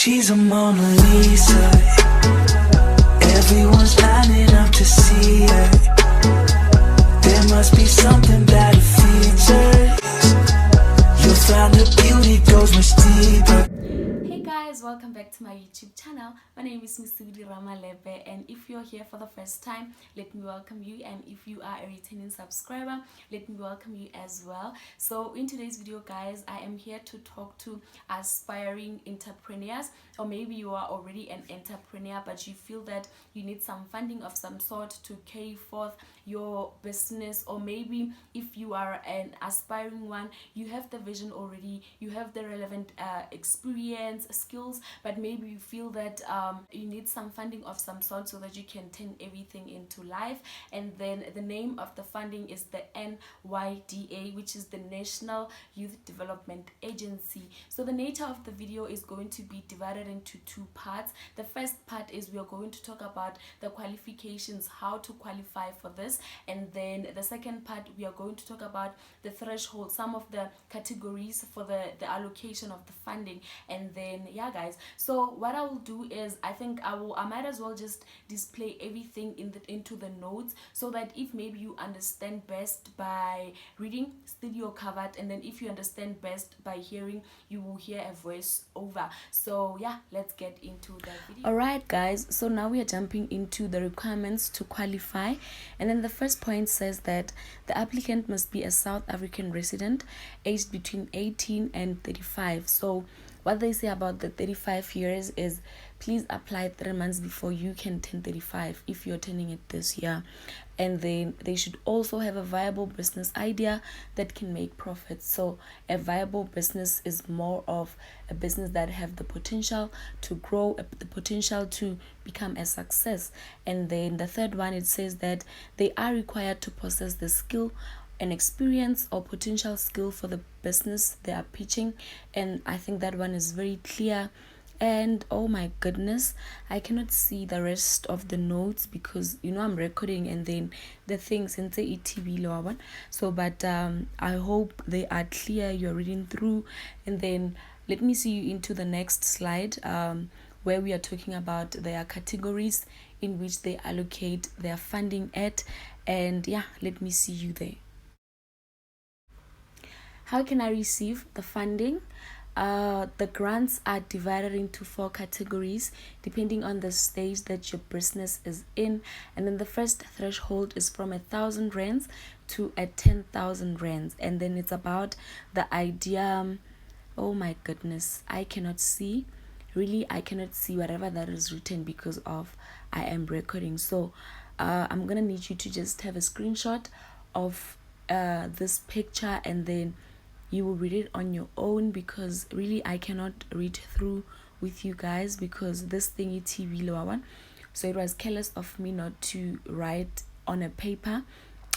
She's a Mona Lisa. Everyone's lining up to see her. There must be something that features. You'll find her beauty goes much deeper. Hey guys, welcome back to my YouTube channel. My name is Misudi Ramalepe, and if you're here for the first time, let me welcome you, and if you are a returning subscriber, let me welcome you as well. So in today's video guys, I am here to talk to aspiring entrepreneurs, or maybe you are already an entrepreneur but you feel that you need some funding of some sort to carry forth your business, or maybe if you are an aspiring one, you have the vision already, you have the relevant experience, skills, but maybe you feel that you need some funding of some sort so that you can turn everything into life. And then the name of the funding is the NYDA, which is the National Youth Development Agency. So the nature of the video is going to be divided into two parts. The first part is we are going to talk about the qualifications, how to qualify for this, and then the second part we are going to talk about the threshold, some of the categories for the allocation of the funding. And then yeah guys, so what I will do is I might as well just display everything into the notes, so that if maybe you understand best by reading, still you're covered, and then if you understand best by hearing, you will hear a voice over. So yeah, let's get into the video. Alright guys, so now we are jumping into the requirements to qualify, and then the first point says that the applicant must be a South African resident aged between 18 and 35. So what they say about the 35 years is please apply 3 months before you can turn 35 if you're turning it this year. And then they should also have a viable business idea that can make profits. So a viable business is more of a business that have the potential to grow, the potential to become a success. And then the third one, it says that they are required to possess the skill and experience or potential skill for the business they are pitching. And I think that one is very clear. And oh my goodness, I cannot see the rest of the notes because I'm recording, and then the things and say ETV lower one. So but I hope they are clear, you're reading through. And then let me see you into the next slide, where we are talking about their categories in which they allocate their funding at. And yeah, let me see you there. How can I receive the funding? The grants are divided into 4 categories depending on the stage that your business is in. And then the first threshold is from 1,000 rands to 10,000 rands, and then it's about the idea. Oh my goodness, I cannot see, really I cannot see whatever that is written because of I am recording. So I'm gonna need you to just have a screenshot of this picture, and then you will read it on your own, because really I cannot read through with you guys because this thingy TV lower one. So it was careless of me not to write on a paper,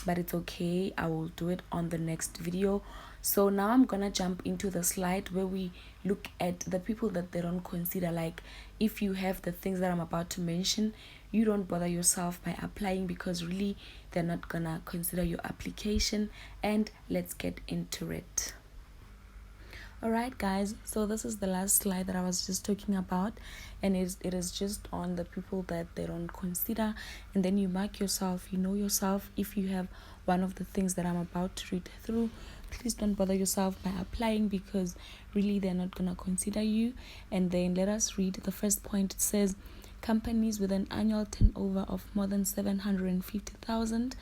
but it's okay, I will do it on the next video. So now I'm gonna jump into the slide where we look at the people that they don't consider. Like if you have the things that I'm about to mention, you don't bother yourself by applying because really they're not gonna consider your application. And let's get into it. Alright guys, so this is the last slide that I was just talking about, and it is just on the people that they don't consider. And then you mark yourself, you know yourself. If you have one of the things that I'm about to read through, please don't bother yourself by applying because really they're not gonna consider you. And then let us read the first point. It says companies with an annual turnover of more than 750,000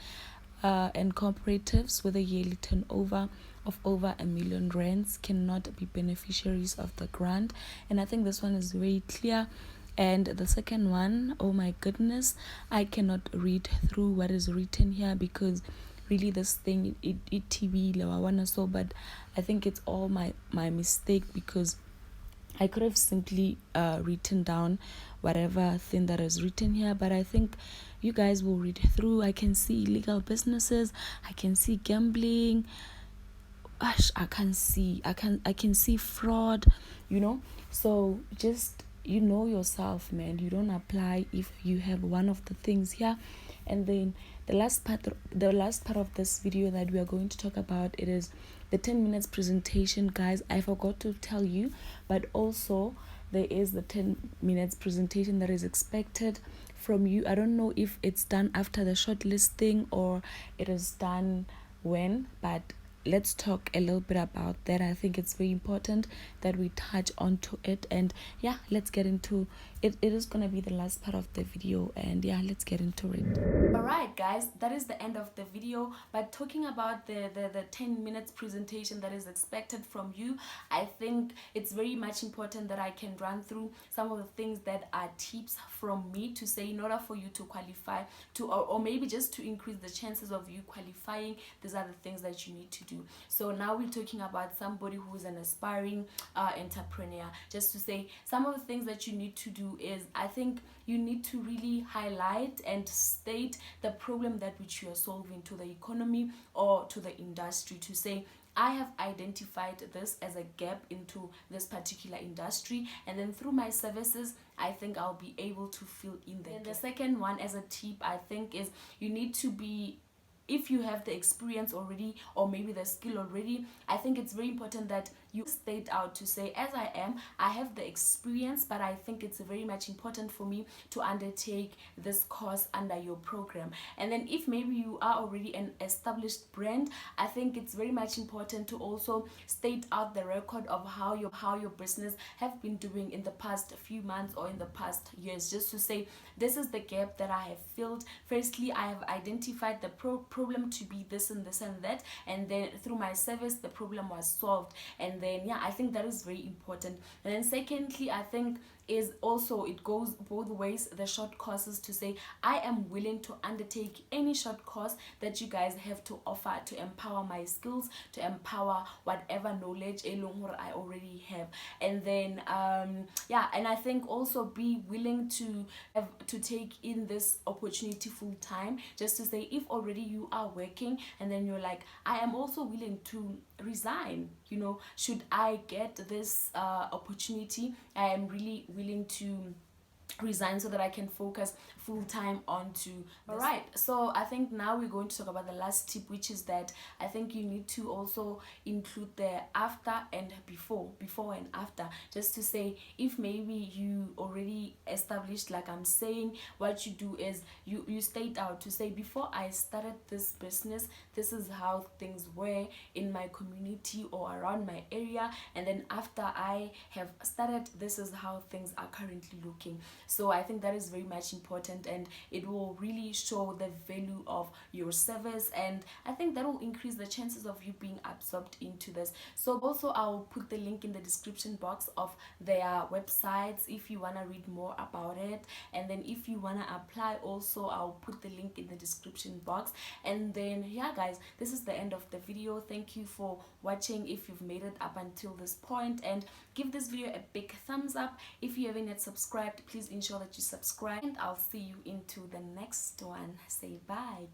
and cooperatives with a yearly turnover of over 1 million rands cannot be beneficiaries of the grant. And I think this one is very clear. And the second one, oh my goodness, I cannot read through what is written here because really this thing it TV lower one. So but I think it's all my mistake, because I could have simply written down whatever thing that is written here, but I think you guys will read through. I can see illegal businesses, I can see gambling, I can see fraud, so just yourself, man. You don't apply if you have one of the things here. And then the last part of this video that we are going to talk about, it is the 10 minutes presentation, guys. I forgot to tell you, but also there is the 10 minutes presentation that is expected from you. I don't know if it's done after the shortlisting or it is done when, but let's talk a little bit about that. I think it's very important that we touch onto it, and yeah, let's get into it. It is gonna be the last part of the video, and yeah, let's get into it. Alright guys, that is the end of the video. But talking about the 10 minutes presentation that is expected from you, I think it's very much important that I can run through some of the things that are tips from me to say in order for you to qualify to, or maybe just to increase the chances of you qualifying. These are the things that you need to do. So now we're talking about somebody who is an aspiring entrepreneur. Just to say some of the things that you need to do is, I think you need to really highlight and state the problem that which you are solving to the economy or to the industry, to say I have identified this as a gap into this particular industry, and then through my services I think I'll be able to fill in there. And the second one as a tip, I think, is you need to be, if you have the experience already or maybe the skill already, I think it's very important that you state out to say, as I have the experience, but I think it's very much important for me to undertake this course under your program. And then if maybe you are already an established brand, I think it's very much important to also state out the record of how your business have been doing in the past few months or in the past years, just to say this is the gap that I have filled. Firstly, I have identified the problem to be this and this and that, and then through my service the problem was solved. And then yeah, I think that is very important. And then secondly, I think is also, it goes both ways, the short courses, to say I am willing to undertake any short course that you guys have to offer to empower my skills, to empower whatever knowledge I already have. And then yeah, and I think also be willing to have to take in this opportunity full time, just to say if already you are working and then you're like, I am also willing to resign, you know, should I get this opportunity, I am really willing to resign so that I can focus full time onto this. All right, so I think now we're going to talk about the last tip, which is that I think you need to also include the after and before and after, just to say if maybe you already established, like I'm saying, what you do is you state out to say, before I started this business, this is how things were in my community or around my area, and then after I have started, this is how things are currently looking. So I think that is very much important, and it will really show the value of your service, and I think that will increase the chances of you being absorbed into this. So also I'll put the link in the description box of their websites if you want to read more about it, and then if you want to apply also, I'll put the link in the description box. And then yeah guys, this is the end of the video. Thank you for watching if you've made it up until this point, and give this video a big thumbs up. If you haven't yet subscribed, please ensure that you subscribe, and I'll see you into the next one. Say bye.